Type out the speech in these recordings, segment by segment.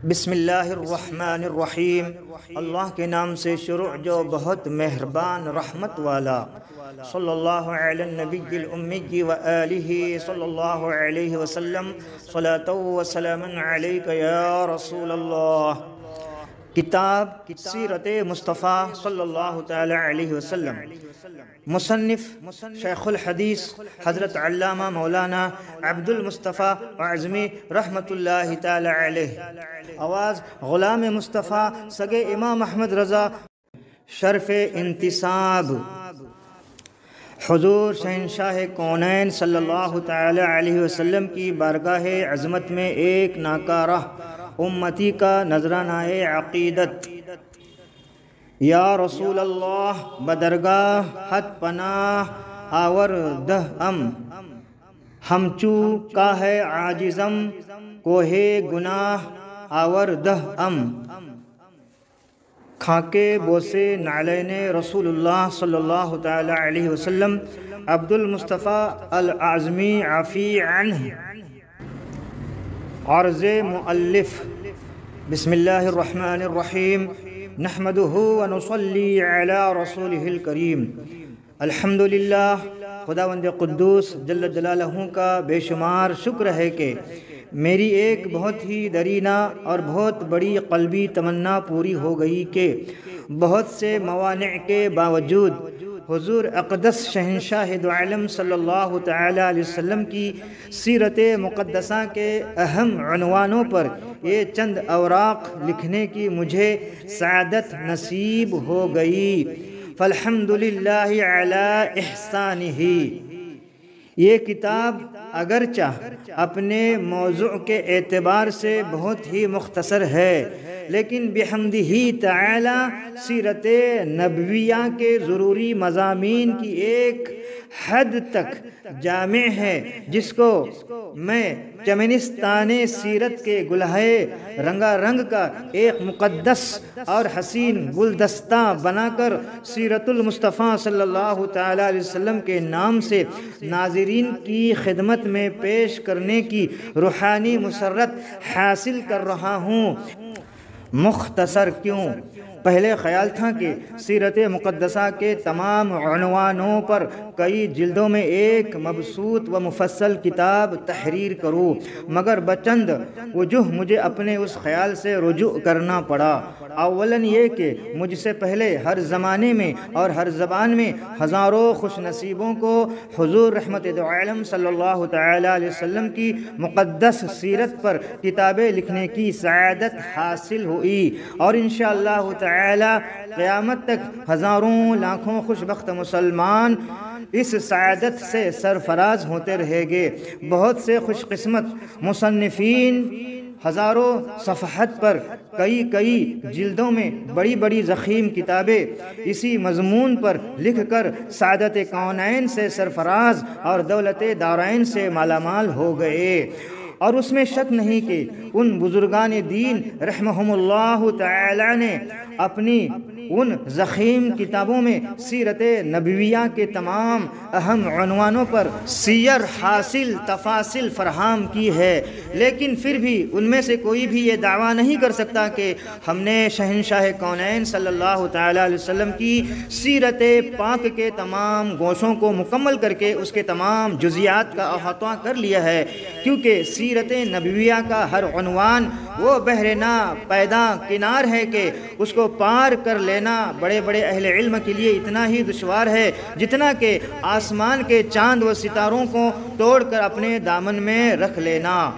بسم اللہ الرحمن الرحیم۔ اللہ کے نام سے شروع جو بہت مہربان رحمت والا۔ صلی اللہ علی النبی الامی و آلہ صلی اللہ علیہ وسلم، صلاۃ و سلام علیک یا رسول اللہ۔ کتاب سیرت مصطفیٰ صلی اللہ تعالی علیہ وسلم، مصنف شیخ الحدیث حضرت علامہ مولانا عبد المصطفیٰ اعظمی رحمۃ اللہ تعالی علیہ۔ آواز غلام مصطفیٰ سگے امام احمد رضا، شرف انتصاب۔ حضور شہنشاہ کونین صلی اللہ تعالی علیہ وسلم کی بارگاہ عظمت میں ایک ناکارہ امتی کا نذرانہ عقیدت۔ یا رسول اللہ بدرگاہ حد پناہ آوردہ ہمچو کا ہے عاجزم کوہ گناہ آوردہ کھاکے بوسے نعلین رسول اللہ صلی اللہ تعالی علیہ وسلم، عبد المصطفیٰ الاعظمی عفی عنہ۔ عرض مؤلف۔ بسم اللہ الرحمن الرحیم، نحمدہ ونصلی علی رسولہ الکریم۔ الحمدللہ، خداوند قدوس جل جلالہ کا بے شمار شکر ہے کہ میری ایک بہت ہی درینہ اور بہت بڑی قلبی تمنا پوری ہو گئی کہ بہت سے موانع کے باوجود حضور اقدس شہنشاہ دو عالم صلی اللہ تعالی علیہ وسلم کی سیرت مقدسہ کے اہم عنوانوں پر یہ چند اوراق لکھنے کی مجھے سعادت نصیب ہو گئی۔ فالحمدللہ علی احسانہ۔ یہ کتاب اگرچہ اپنے موضوع کے اعتبار سے بہت ہی مختصر ہے، لیکن بحمدہ تعالی سیرت نبویہ کے ضروری مضامین کی ایک حد تک جامع ہے، جس کو میں چمنستان سیرت کے گلہائے رنگا رنگ کا ایک مقدس اور حسین گلدستہ بنا کر سیرت المصطفیٰ صلی اللہ تعالی علیہ وسلم کے نام سے ناظرین کی خدمت میں پیش کرنے کی روحانی مسرت حاصل کر رہا ہوں۔ مختصر کیوں؟ پہلے خیال تھا کہ سیرت مقدسہ کے تمام عنوانوں پر کئی جلدوں میں ایک مبسوط و مفصل کتاب تحریر کروں، مگر بچند وجوہ مجھے اپنے اس خیال سے رجوع کرنا پڑا۔ اولاً یہ کہ مجھ سے پہلے ہر زمانے میں اور ہر زبان میں ہزاروں خوش نصیبوں کو حضور رحمت دو عالم صلی اللہ تعالی علیہ وسلم کی مقدس سیرت پر کتابیں لکھنے کی سعادت حاصل ہوئی، اور انشاءاللہ تعالی قیامت تک ہزاروں لاکھوں خوش بخت مسلمان اس سعادت سے سرفراز ہوتے رہیں گے۔ بہت سے خوش قسمت مصنفین ہزاروں صفحات پر کئی جلدوں میں بڑی بڑی ضخیم کتابیں اسی مضمون پر لکھ کر سعادت کونین سے سرفراز اور دولت دارین سے مالا مال ہو گئے، اور اس میں شک نہیں کہ ان بزرگان دین رحمہم اللہ تعالی نے اپنی ان ضخیم کتابوں میں سیرت نبویہ کے تمام اہم عنوانوں پر سیر حاصل تفاصل فراہم کی ہے، لیکن پھر بھی ان میں سے کوئی بھی یہ دعویٰ نہیں کر سکتا کہ ہم نے شہنشاہ کونین صلی اللہ تعالی علیہ وسلم کی سیرت پاک کے تمام گوشوں کو مکمل کر کے اس کے تمام جزیات کا احاطہ کر لیا ہے، کیونکہ سیرت نبویہ کا ہر عنوان وہ بحر نا پیدا کنار ہے کہ اس کو پار کر لینا بڑے بڑے اہل علم کے لیے اتنا ہی دشوار ہے جتنا کہ آسمان کے چاند و ستاروں کو توڑ کر اپنے دامن میں رکھ لینا۔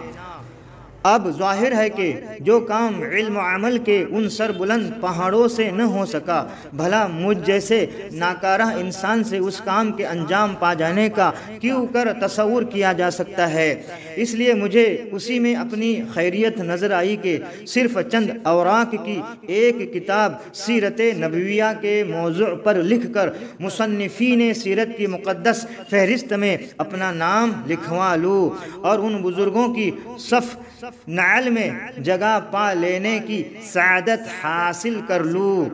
اب ظاہر ہے کہ جو کام علم و عمل کے ان سر بلند پہاڑوں سے نہ ہو سکا، بھلا مجھ جیسے ناکارہ انسان سے اس کام کے انجام پا جانے کا کیوں کر تصور کیا جا سکتا ہے۔ اس لیے مجھے اسی میں اپنی خیریت نظر آئی کہ صرف چند اوراق کی ایک کتاب سیرت نبویہ کے موضوع پر لکھ کر مصنفین سیرت کی مقدس فہرست میں اپنا نام لکھوا لوں، اور ان بزرگوں کی صف نعل میں جگہ پا لینے کی سعادت حاصل کر لوں۔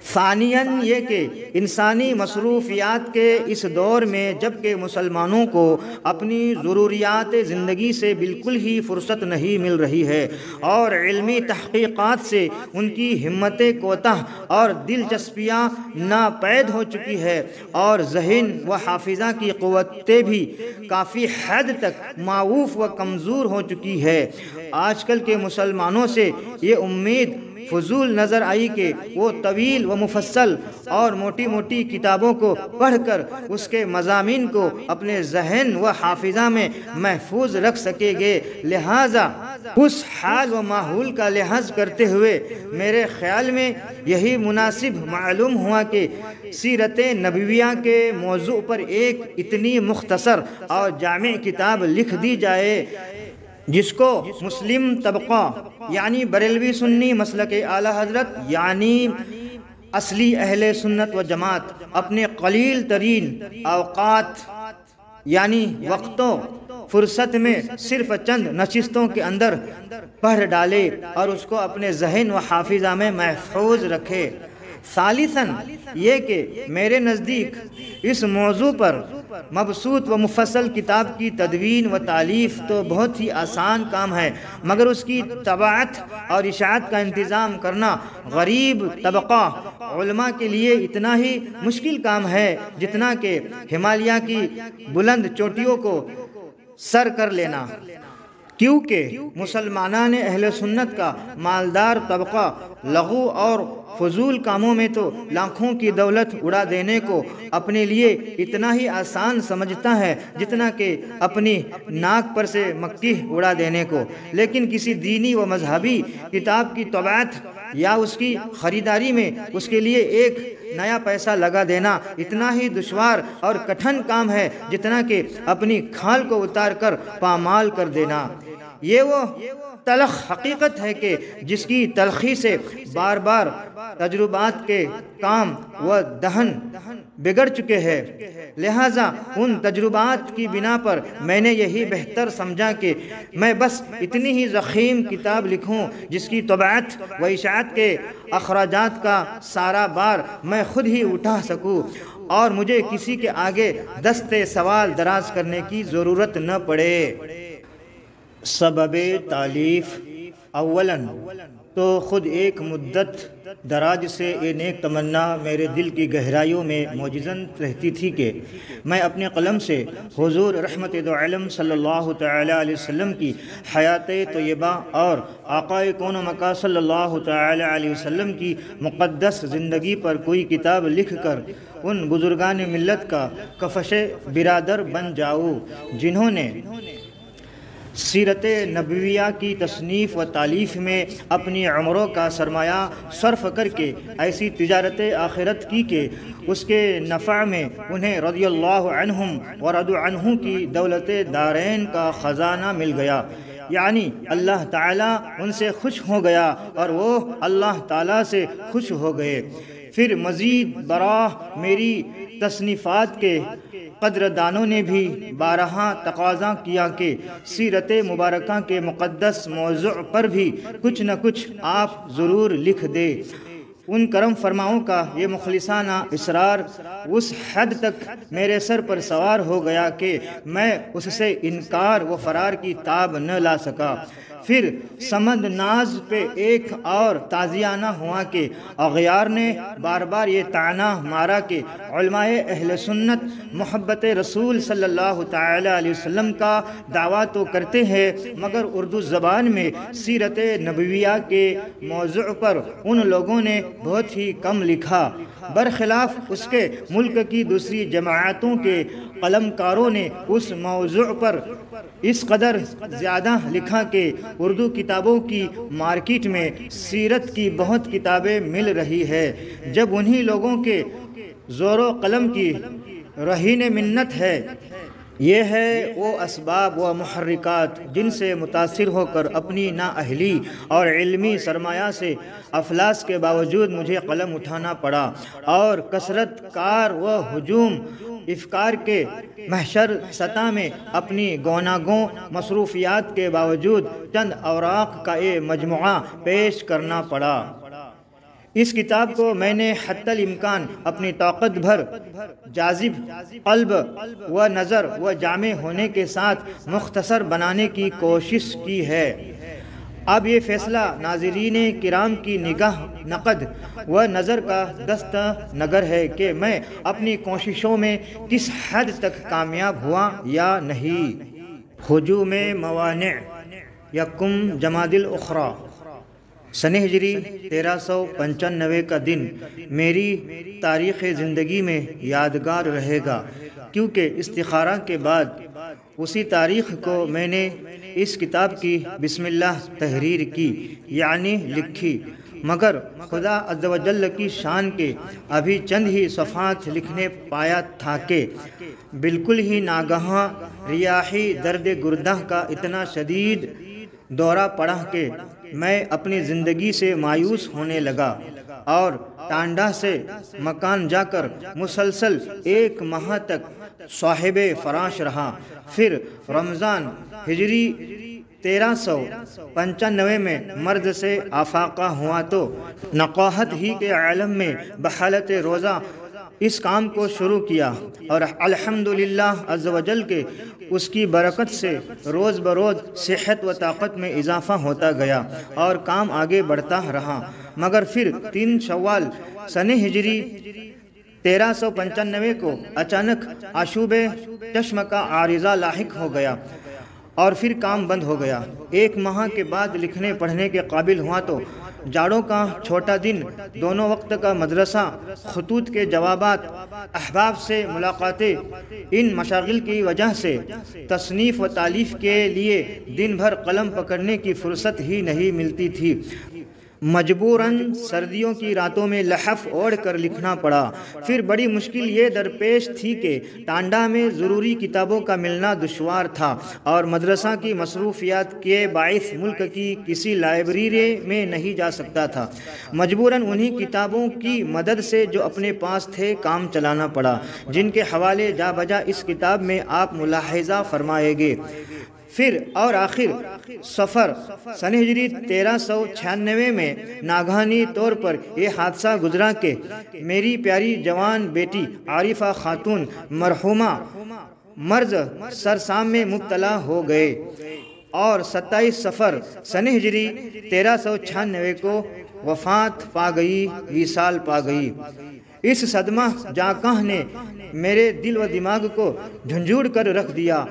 ثانیاً یہ کہ انسانی مصروفیات کے اس دور میں جب کہ مسلمانوں کو اپنی ضروریات زندگی سے بالکل ہی فرصت نہیں مل رہی ہے اور علمی تحقیقات سے ان کی ہمتیں کوتاہ اور دلچسپیاں ناپید ہو چکی ہے اور ذہن و حافظہ کی قوتیں بھی کافی حد تک معوف و کمزور ہو چکی ہے، آج کل کے مسلمانوں سے یہ امید فضول نظر آئی کہ وہ طویل و مفصل اور موٹی موٹی کتابوں کو پڑھ کر اس کے مضامین کو اپنے ذہن و حافظہ میں محفوظ رکھ سکیں گے، لہٰذا اس حال و ماحول کا لحاظ کرتے ہوئے میرے خیال میں یہی مناسب معلوم ہوا کہ سیرت نبویہ کے موضوع پر ایک اتنی مختصر اور جامع کتاب لکھ دی جائے جس کو مسلم طبقہ یعنی بریلوی سنی مسلک اعلیٰ حضرت یعنی اصلی اہل سنت و جماعت اپنے قلیل ترین اوقات یعنی وقتوں فرصت میں صرف چند نشستوں کے اندر پڑھ ڈالے اور اس کو اپنے ذہن و حافظہ میں محفوظ رکھے۔ ثالثاً یہ کہ میرے نزدیک اس موضوع پر مبسوط و مفصل کتاب کی تدوین و تالیف تو بہت ہی آسان کام ہے، مگر اس کی طباعت اور اشاعت کا انتظام کرنا غریب طبقہ علماء کے لیے اتنا ہی مشکل کام ہے جتنا کہ ہمالیہ کی بلند چوٹیوں کو سر کر لینا، کیونکہ مسلمانان اہل سنت کا مالدار طبقہ لغو اور فضول کاموں میں تو لاکھوں کی دولت اڑا دینے کو اپنے لیے اتنا ہی آسان سمجھتا ہے جتنا کہ اپنی ناک پر سے مکھی اڑا دینے کو، لیکن کسی دینی و مذہبی کتاب کی طباعت یا اس کی خریداری میں اس کے لیے ایک نیا پیسہ لگا دینا اتنا ہی دشوار اور کٹھن کام ہے جتنا کہ اپنی کھال کو اتار کر پامال کر دینا۔ یہ وہ تلخ حقیقت ہے کہ جس کی تلخی سے بار بار تجربات کے کام و دہن بگڑ چکے ہیں، لہٰذا ان تجربات کی بنا پر میں نے یہی بہتر سمجھا کہ میں بس اتنی ہی ضخیم کتاب لکھوں جس کی طباعت و اشاعت کے اخراجات کا سارا بار میں خود ہی اٹھا سکوں اور مجھے کسی کے آگے دست سوال دراز کرنے کی ضرورت نہ پڑے۔ سبب تالیف، اولاً تو خود ایک مدت دراز سے یہ نیک تمنا میرے دل کی گہرائیوں میں موجزن رہتی تھی کہ میں اپنے قلم سے حضور رحمت دو عالم صلی اللہ تعالی علیہ وسلم کی حیات طیبہ اور آقا کون و مکان صلی اللہ تعالی علیہ وسلم کی مقدس زندگی پر کوئی کتاب لکھ کر ان بزرگان ملت کا کفش برادر بن جاؤں جنہوں نے سیرت نبویہ کی تصنیف و تالیف میں اپنی عمروں کا سرمایہ صرف کر کے ایسی تجارت آخرت کی کہ اس کے نفع میں انہیں رضی اللہ عنہم ورضوا عنہ کی دولت دارین کا خزانہ مل گیا، یعنی اللہ تعالیٰ ان سے خوش ہو گیا اور وہ اللہ تعالیٰ سے خوش ہو گئے۔ پھر مزید براہ میری تصنیفات کے قدردانوں نے بھی بارہا تقاضا کیا کہ سیرت مبارکہ کے مقدس موضوع پر بھی کچھ نہ کچھ آپ ضرور لکھ دیں۔ ان کرم فرماؤں کا یہ مخلصانہ اصرار اس حد تک میرے سر پر سوار ہو گیا کہ میں اس سے انکار و فرار کی تاب نہ لا سکا۔ پھر سمد ناز پہ ایک اور تعزیانہ ہوا کہ اغیار نے بار بار یہ طعنہ مارا کہ علماء اہل سنت محبت رسول صلی اللہ تعالی علیہ وسلم کا دعویٰ تو کرتے ہیں مگر اردو زبان میں سیرت نبویہ کے موضوع پر ان لوگوں نے بہت ہی کم لکھا، برخلاف اس کے ملک کی دوسری جماعتوں کے قلمکاروں نے اس موضوع پر اس قدر زیادہ لکھا کہ اردو کتابوں کی مارکیٹ میں سیرت کی بہت کتابیں مل رہی ہے۔ جب انہی لوگوں کے زور و قلم کی رہین منت ہے، یہ ہے وہ اسباب و محرکات جن سے متاثر ہو کر اپنی نااہلی اور علمی سرمایہ سے افلاس کے باوجود مجھے قلم اٹھانا پڑا اور کثرت کار و ہجوم افکار کے محشر سطح میں اپنی گوناگوں مصروفیات کے باوجود چند اوراق کا یہ مجموعہ پیش کرنا پڑا۔ اس کتاب کو میں نے حتی الامکان اپنی طاقت بھر جاذب قلب و نظر و جامع ہونے کے ساتھ مختصر بنانے کی کوشش کی ہے۔ اب یہ فیصلہ ناظرین کرام کی نگاہ نقد و نظر کا دست نگر ہے کہ میں اپنی کوششوں میں کس حد تک کامیاب ہوا یا نہیں۔ ہجوم موانع، یکم جمادی الاخری، سنہ ہجری 1395 کا دن میری تاریخ زندگی میں یادگار رہے گا، کیونکہ استخارہ کے بعد اسی تاریخ کو میں نے اس کتاب کی بسم اللہ تحریر کی، یعنی لکھی، مگر خدا عز و جل کی شان کے ابھی چند ہی صفحات لکھنے پایا تھا کہ بالکل ہی ناگہاں ریاحی درد گردہ کا اتنا شدید دورہ پڑا کہ میں اپنی زندگی سے مایوس ہونے لگا اور ٹانڈا سے مکان جا کر مسلسل 1 ماہ تک صاحب فراش رہا۔ پھر رمضان ہجری 1395 میں مرض سے آفاقہ ہوا تو نقاہت ہی کے عالم میں بحالت روزہ اس کام کو شروع کیا، اور الحمدللہ عز و جل کے اس کی برکت سے روز بروز صحت و طاقت میں اضافہ ہوتا گیا اور کام آگے بڑھتا رہا۔ مگر پھر 3 شوال سنہ ہجری 1395 کو اچانک آشوب چشم کا عارضہ لاحق ہو گیا اور پھر کام بند ہو گیا۔ 1 ماہ کے بعد لکھنے پڑھنے کے قابل ہوا تو جاڑوں کا چھوٹا دن، دونوں وقت کا مدرسہ، خطوط کے جوابات، احباب سے ملاقاتیں، ان مشاغل کی وجہ سے تصنیف و تالیف کے لیے دن بھر قلم پکڑنے کی فرصت ہی نہیں ملتی تھی۔ مجبوراً سردیوں کی راتوں میں لحاف اوڑھ کر لکھنا پڑا۔ پھر بڑی مشکل یہ درپیش تھی کہ ٹانڈا میں ضروری کتابوں کا ملنا دشوار تھا اور مدرسہ کی مصروفیات کے باعث ملک کی کسی لائبریری میں نہیں جا سکتا تھا۔ مجبوراً انہی کتابوں کی مدد سے جو اپنے پاس تھے کام چلانا پڑا، جن کے حوالے جا بجا اس کتاب میں آپ ملاحظہ فرمائیں گے۔ پھر اور آخر صفر سنہ ہجری 1396 میں ناگہانی طور پر یہ حادثہ گزرا کہ میری پیاری جوان بیٹی عارفہ خاتون مرحومہ مرض سرسام میں مبتلا ہو گئے اور 27 صفر سنہ ہجری 1396 کو وفات پا گئی، وصال پا گئی۔ اس صدمہ جاکاں نے میرے دل و دماغ کو جھنجھوڑ کر رکھ دیا،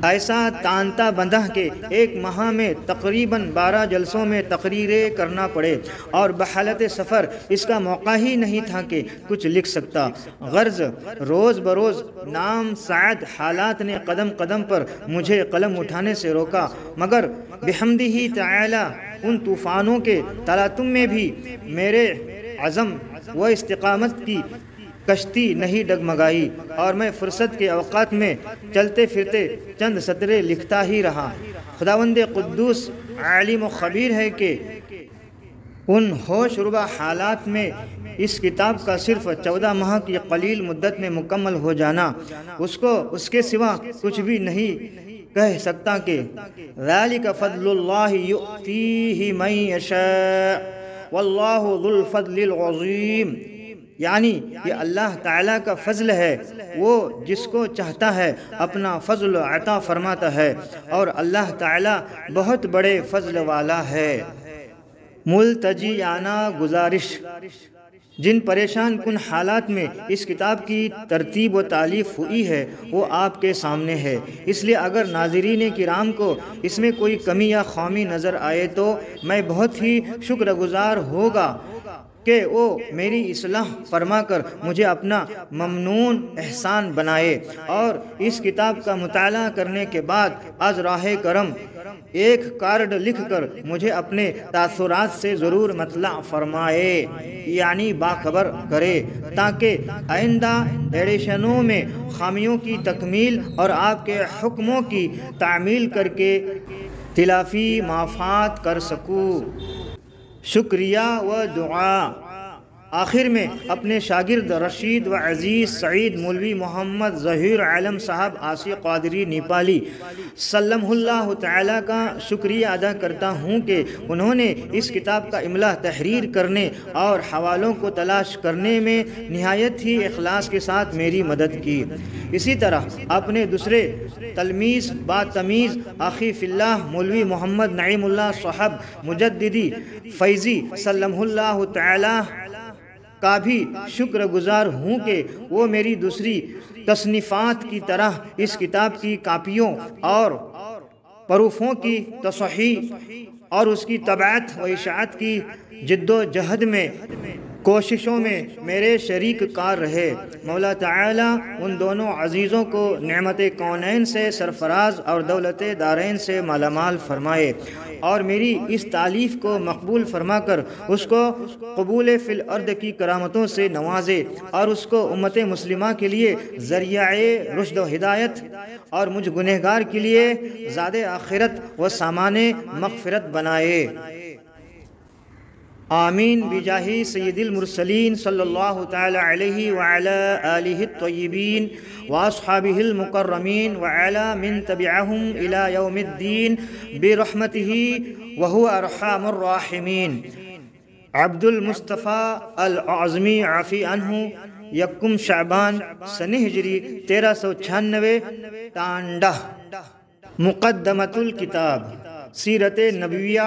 ایسا تانتا بندھا کہ 1 ماہ میں تقریباً 12 جلسوں میں تقریریں کرنا پڑے اور بحالت سفر اس کا موقع ہی نہیں تھا کہ کچھ لکھ سکتا۔ غرض روز بروز نام سعد حالات نے قدم قدم پر مجھے قلم اٹھانے سے روکا، مگر بحمدہ تعالی ان طوفانوں کے تلاطم میں بھی میرے عزم و استقامت کی کشتی نہیں ڈگمگائی اور میں فرصت کے اوقات میں چلتے پھرتے چند سطریں لکھتا ہی رہا۔ خداوند قدوس عالم و خبیر ہے کہ ان ہوش ربا حالات میں اس کتاب کا صرف 14 ماہ کی قلیل مدت میں مکمل ہو جانا اس کے سوا کچھ بھی نہیں کہہ سکتا کہ ذالک فضل اللہ یؤتیہ من یشاء واللہ ذو الفضل العظیم، یعنی یہ اللہ تعالیٰ کا فضل ہے، وہ جس کو چاہتا ہے اپنا فضل عطا فرماتا ہے اور اللہ تعالیٰ بہت بڑے فضل والا ہے۔ ملتجیانہ گزارش، جن پریشان کن حالات میں اس کتاب کی ترتیب و تالیف ہوئی ہے وہ آپ کے سامنے ہے، اس لیے اگر ناظرین کرام کو اس میں کوئی کمی یا خامی نظر آئے تو میں بہت ہی شکر گزار ہوگا کہ وہ میری اصلاح فرما کر مجھے اپنا ممنون احسان بنائے اور اس کتاب کا مطالعہ کرنے کے بعد از راہ کرم ایک کارڈ لکھ کر مجھے اپنے تاثرات سے ضرور مطلع فرمائے، یعنی باخبر کرے، تاکہ آئندہ ایڈیشنوں میں خامیوں کی تکمیل اور آپ کے حکموں کی تعمیل کر کے تلافی مافات کر سکوں۔ شکریہ و دعا۔ آخر میں اپنے شاگرد رشید و عزیز سعید مولوی محمد ظہیر عالم صاحب آسی قادری نیپالی سلم اللہ تعالیٰ کا شکریہ ادا کرتا ہوں کہ انہوں نے اس کتاب کا املا تحریر کرنے اور حوالوں کو تلاش کرنے میں نہایت ہی اخلاص کے ساتھ میری مدد کی۔ اسی طرح اپنے دوسرے تلمیذ باتمیز آخی فی اللہ مولوی محمد نعیم اللہ صاحب مجددی فیضی سلم اللہ تعالیٰ کا بھی شکر گزار ہوں کہ وہ میری دوسری تصنیفات کی طرح اس کتاب کی کاپیوں اور پروفوں کی تصحیح اور اس کی طباعت و اشاعت کی جد و جہد میں کوششوں میں میرے شریک کار رہے۔ مولا تعالیٰ ان دونوں عزیزوں کو نعمت کونین سے سرفراز اور دولت دارین سے مالا مال فرمائے اور میری اس تالیف کو مقبول فرما کر اس کو قبول فی الارض کی کرامتوں سے نوازے اور اس کو امت مسلمہ کے لیے ذریعہ رشد و ہدایت اور مجھ گنہگار کے لیے زاد آخرت و سامان مغفرت بنائے۔ آمین بجاہ سید المرسلین صلی اللہ تعالی علیہ وعلی آلہ الطیبین واصحابہ المکرمین وعلی من تبعہم الی یوم الدین برحمتہ وہو ارحم الراحمین۔ عبد المصطفیٰ العظمی عافی عنہ، یکم شعبان سنہ ہجری 1396 ٹانڈہ۔ مقدمۃ الکتاب سیرت نبویہ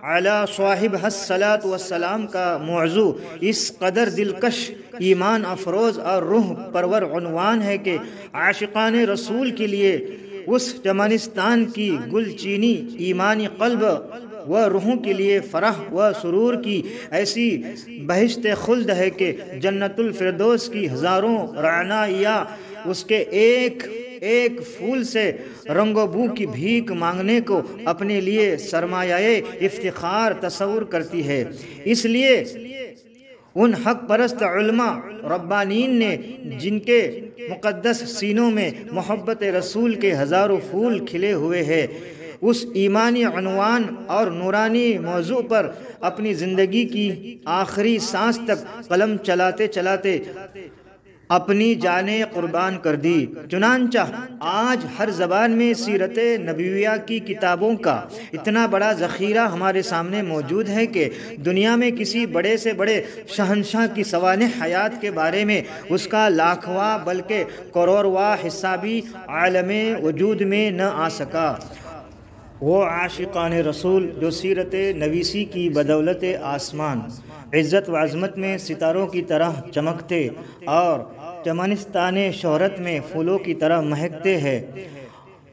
علی صاحب الصلاۃ والسلام کا موضوع اس قدر دلکش، ایمان افروز اور روح پرور عنوان ہے کہ عاشقان رسول کے لیے اس چمنستان کی گل چینی ایمانی قلب و روحوں کے لیے فرح و سرور کی ایسی بہشت خلد ہے کہ جنت الفردوس کی ہزاروں رعنائیاں اس کے ایک پھول سے رنگ و بو کی بھیک مانگنے کو اپنے لیے سرمایہ افتخار تصور کرتی ہے۔ اس لیے ان حق پرست علماء ربانین نے جن کے مقدس سینوں میں محبت رسول کے ہزاروں پھول کھلے ہوئے ہیں، اس ایمانی عنوان اور نورانی موضوع پر اپنی زندگی کی آخری سانس تک قلم چلاتے چلاتے اپنی جانیں قربان کر دی۔ چنانچہ آج ہر زبان میں سیرت نبویہ کی کتابوں کا اتنا بڑا ذخیرہ ہمارے سامنے موجود ہے کہ دنیا میں کسی بڑے سے بڑے شہنشاہ کی سوانح حیات کے بارے میں اس کا لاکھواں بلکہ کروڑواں حصہ بھی عالم وجود میں نہ آ سکا۔ وہ عاشقان رسول جو سیرت نویسی کی بدولت آسمان عزت و عظمت میں ستاروں کی طرح چمکتے اور چمنستان شہرت میں پھولوں کی طرح مہکتے ہیں،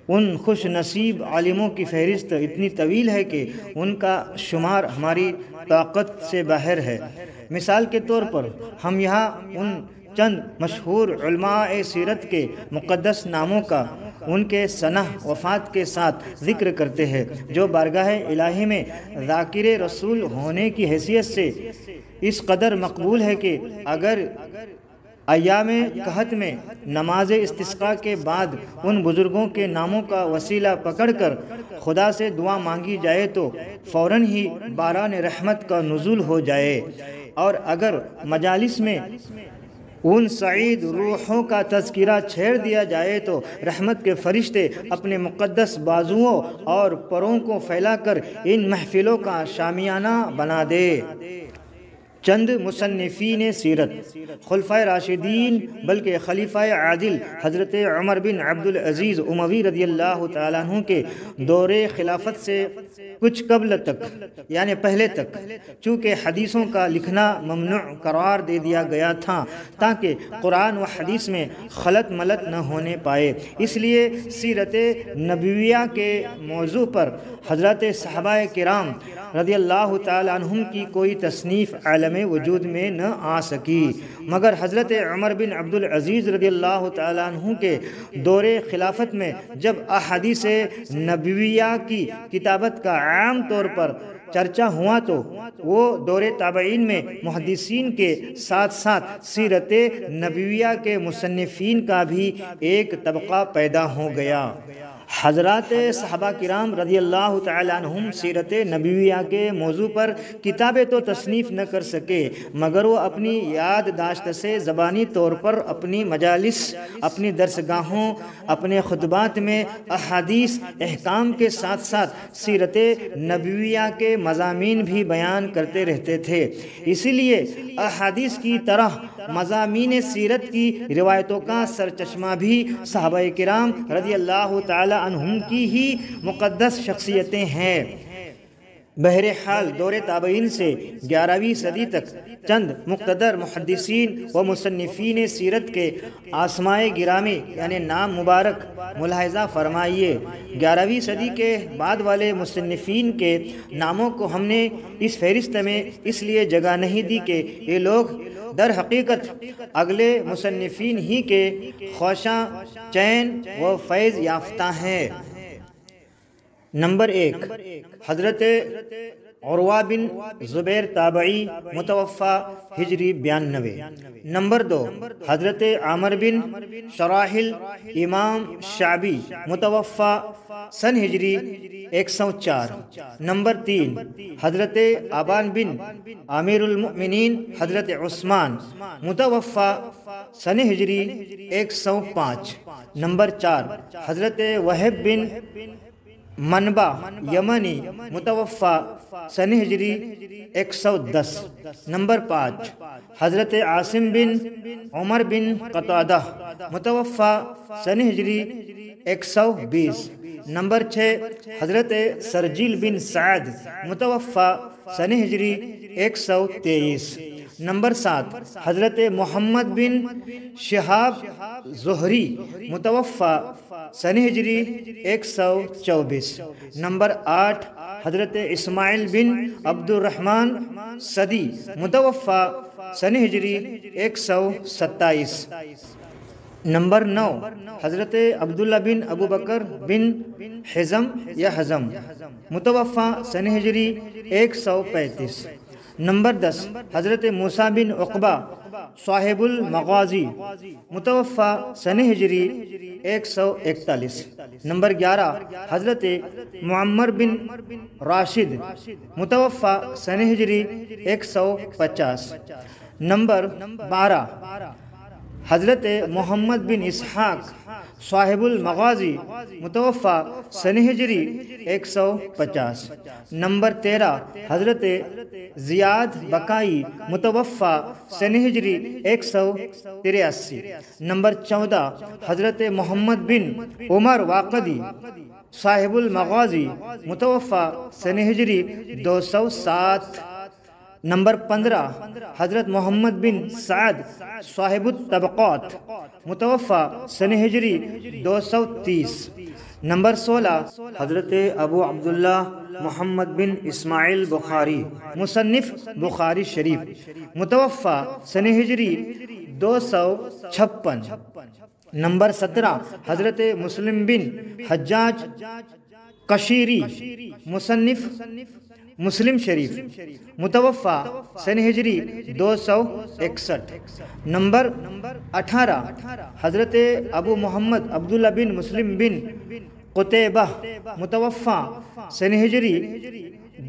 ان خوش نصیب عالموں کی فہرست اتنی طویل ہے کہ ان کا شمار ہماری طاقت سے باہر ہے۔ مثال کے طور پر ہم یہاں ان چند مشہور علماء سیرت کے مقدس ناموں کا ان کے سنہ وفات کے ساتھ ذکر کرتے ہیں، جو بارگاہ الہی میں ذاکر رسول ہونے کی حیثیت سے اس قدر مقبول ہے کہ اگر ایام قحط میں نماز استسقاء کے بعد ان بزرگوں کے ناموں کا وسیلہ پکڑ کر خدا سے دعا مانگی جائے تو فوراً ہی باران رحمت کا نزول ہو جائے، اور اگر مجالس میں ان سعید روحوں کا تذکرہ چھیڑ دیا جائے تو رحمت کے فرشتے اپنے مقدس بازوؤں اور پروں کو پھیلا کر ان محفلوں کا شامیانہ بنا دے۔ چند مصنفین سیرت خلفائے راشدین بلکہ خلیفہ عادل حضرت عمر بن عبدالعزیز اموی رضی اللہ تعالیٰ عنہ کے دور خلافت سے کچھ قبل تک یعنی پہلے تک چونکہ حدیثوں کا لکھنا ممنوع قرار دے دیا گیا تھا تاکہ قرآن و حدیث میں خلط ملط نہ ہونے پائے، اس لیے سیرت نبویہ کے موضوع پر حضرت صحابہ کرام رضی اللہ تعالیٰ عنہم کی کوئی تصنیف عالم وجود میں نہ آ سکی، مگر حضرت عمر بن عبدالعزیز رضی اللہ تعالیٰ عنہ کے دور خلافت میں جب احادیث نبویہ کی کتابت کا عام طور پر چرچہ ہوا تو وہ دور تابعین میں محدثین کے ساتھ ساتھ سیرت نبویہ کے مصنفین کا بھی ایک طبقہ پیدا ہو گیا۔ حضرات صحابہ کرام رضی اللہ تعالیٰ عنہم سیرت نبویہ کے موضوع پر کتابیں تو تصنیف نہ کر سکے، مگر وہ اپنی یادداشت سے زبانی طور پر اپنی مجالس، اپنی درسگاہوں، اپنے خطبات میں احادیث احکام کے ساتھ ساتھ سیرت نبویہ کے مضامین بھی بیان کرتے رہتے تھے۔ اسی لیے احادیث کی طرح مضامین سیرت کی روایتوں کا سرچشمہ بھی صحابہ کرام رضی اللہ تعالی عنہم کی ہی مقدس شخصیتیں ہیں۔ بہرحال دور تابعین سے 11ویں صدی تک چند مقتدر محدثین و مصنفین سیرت کے آسمائے گرامی یعنی نام مبارک ملاحظہ فرمائیے۔ 11ویں صدی کے بعد والے مصنفین کے ناموں کو ہم نے اس فہرست میں اس لیے جگہ نہیں دی کہ یہ لوگ در حقیقت اگلے مصنفین ہی کے خواشاں چین و فیض یافتہ ہیں۔ نمبر 1، حضرت عروہ بن زبیر تابعی متوفی ہجری 92۔ نمبر 2، حضرت عامر بن شراحل امام شعبی متوفی سن ہجری 104۔ نمبر 3، حضرت ابان بن امیر المؤمنین حضرت عثمان متوفی سن ہجری 105۔ نمبر 4، حضرت وہب بن منبع یمنی متوفی سن ہجری 110۔ نمبر 5، حضرت عاصم بن عمر بن قتادہ متوفی سن ہجری 120۔ نمبر 6، حضرت سرجیل بن سعد متوفی سن ہجری 123۔ نمبر 7، حضرت محمد بن شہاب زہری متوفی سن ہجری 124۔ نمبر 8، حضرت اسماعیل بن عبد الرحمن صدی متوفی سن ہجری 127۔ نمبر 9، حضرت عبداللہ بن ابو بکر بن حزم یا حزم متوفی سن ہجری 135۔ نمبر 10، حضرت موسیٰ بن عقبہ صاحب المغازی متوفی سن ہجری 141۔ نمبر 11، حضرت معمر بن راشد متوفی سن ہجری 150۔ نمبر 12، حضرت محمد بن اسحاق صاحب المغازی متوفی سن ہجری 150۔ نمبر 13، حضرت زیاد بکائی متوفی سن ہجری 183۔ نمبر 14، حضرت محمد بن عمر واقدی صاحب المغازی متوفی سن ہجری 207۔ نمبر 15، حضرت محمد بن سعد صاحب الطبقات متوفی سن ہجری 230۔ نمبر 16، حضرت ابو عبداللہ محمد بن اسماعیل بخاری مصنف بخاری شریف متوفی سن ہجری 256۔ نمبر 17، حضرت مسلم بن حجاج قشیری مصنف مسلم شریف متوفی سن ہجری 261۔ نمبر 18، حضرت ابو محمد عبداللہ بن مسلم بن قتیبہ متوفی سن ہجری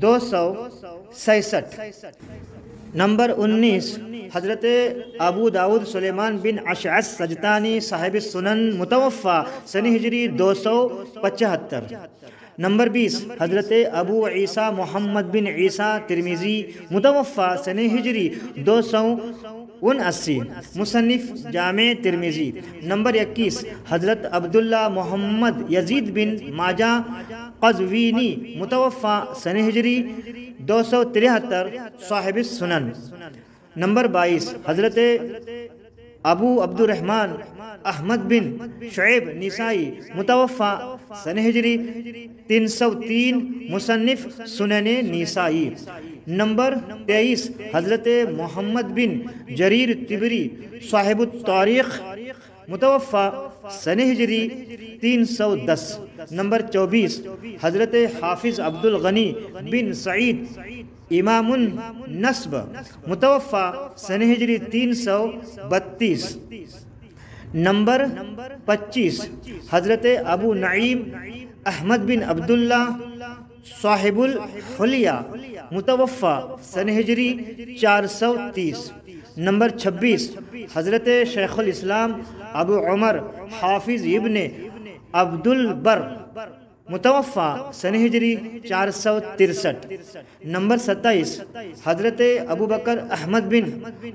266۔ نمبر 19، حضرت ابو داود سلیمان بن اشعث سجتانی صاحب السنن متوفی سن ہجری 275۔ نمبر 20، حضرت ابو عیسیٰ محمد بن عیسیٰ ترمذی متوفی سن ہجری 279، مصنف جامع ترمذی۔ نمبر 21، حضرت عبداللہ محمد یزید بن ماجہ قزوینی متوفی سن ہجری 273، صاحب السنن۔ نمبر 22، حضرت ابو عبد الرحمن احمد بن شعیب نسائی متوفی سن ہجری 303، مصنف سنن نسائی۔ نمبر 23، حضرت محمد بن جریر طبری صاحب التاریخ متوفی سن ہجری 310۔ نمبر 24، حضرت حافظ عبد الغنی بن سعید امام النسب متوفی سن ہجری 332۔ نمبر 25 حضرت ابو نعیم احمد بن عبداللہ صاحب الحلیہ متوفی سن ہجری 430۔ نمبر 26 حضرت شیخ الاسلام ابو عمر حافظ ابن عبد البر متوفی سن ہجری 463۔ نمبر 27 حضرت ابو بکر احمد بن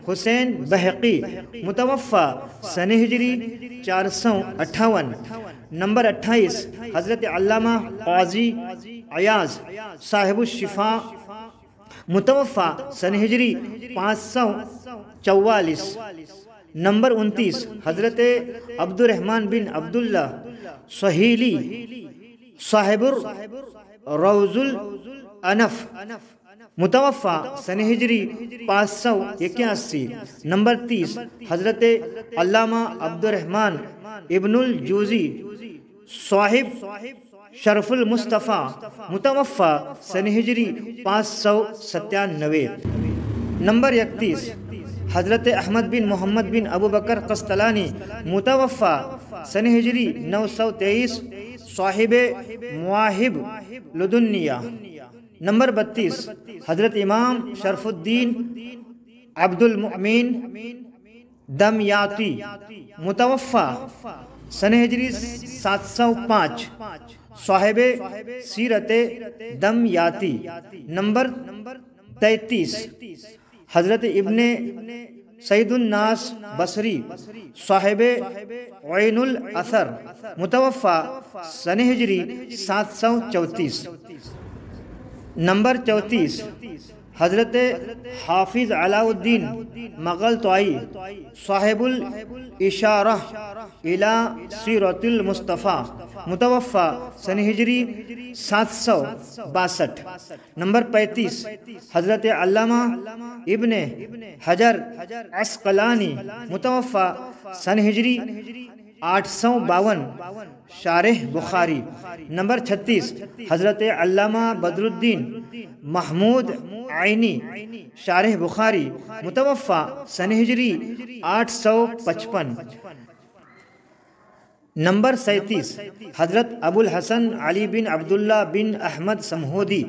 حسین بہقی متوفی سن ہجری 458۔ نمبر 28 حضرت علامہ قاضی عیاض صاحب الشفاء متوفی سن ہجری 544۔ نمبر 29 حضرت عبد الرحمن بن عبداللہ سہیلی صاحب روض الانف متوفی سن ہجری 581۔ نمبر 30 حضرت علامہ عبد الرحمن ابن الجوزی صاحب شرف المصطفیٰ متوفی سن ہجری 597۔ نمبر 31 حضرت احمد بن محمد بن ابو بکر قسطلانی متوفی سن ہجری 923 صاحب مواہب لدنیہ۔ نمبر 32 حضرت امام شرف الدین عبد المؤمن دمیاطی متوفی سن ہجری 705 صاحب سیرت دمیاطی۔ نمبر 33 حضرت ابن سید الناس بصری صاحب عین الاثر متوفی سن ہجری 734۔ نمبر 34 حضرت حافظ علاء الدین مغلطائی صاحب الاشارہ الی سیرت المصطفیٰ متوفی سن ہجری 762۔ نمبر 35 حضرت علامہ ابن حجر عسقلانی متوفی سن ہجری 852 شارح بخاری۔ نمبر 36 حضرت علامہ بدر الدین محمود عینی شارح بخاری متوفی سن ہجری 855۔ نمبر 37 حضرت ابو الحسن علی بن عبداللہ بن احمد سمہودی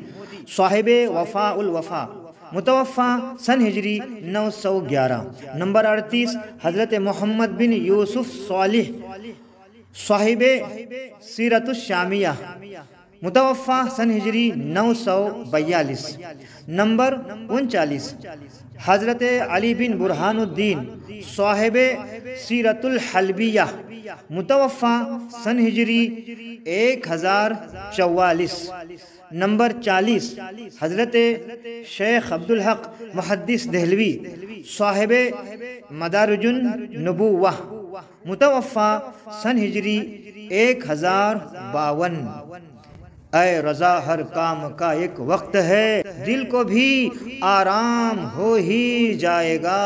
صاحب وفاء الوفا متوفی سن ہجری 911۔ نمبر 38 حضرت محمد بن یوسف صالح صاحب سیرت الشامیہ متوفی سن ہجری 942۔ نمبر 39 حضرت علی بن برہان الدین صاحب سیرت الحلبیہ متوفی سن ہجری 1044۔ نمبر 40 حضرت شیخ عبدالحق محدث دہلوی صاحب مدارج النبوہ متوفی سن ہجری 1052۔ اے رضا ہر کام کا ایک وقت ہے، دل کو بھی آرام ہو ہی جائے گا۔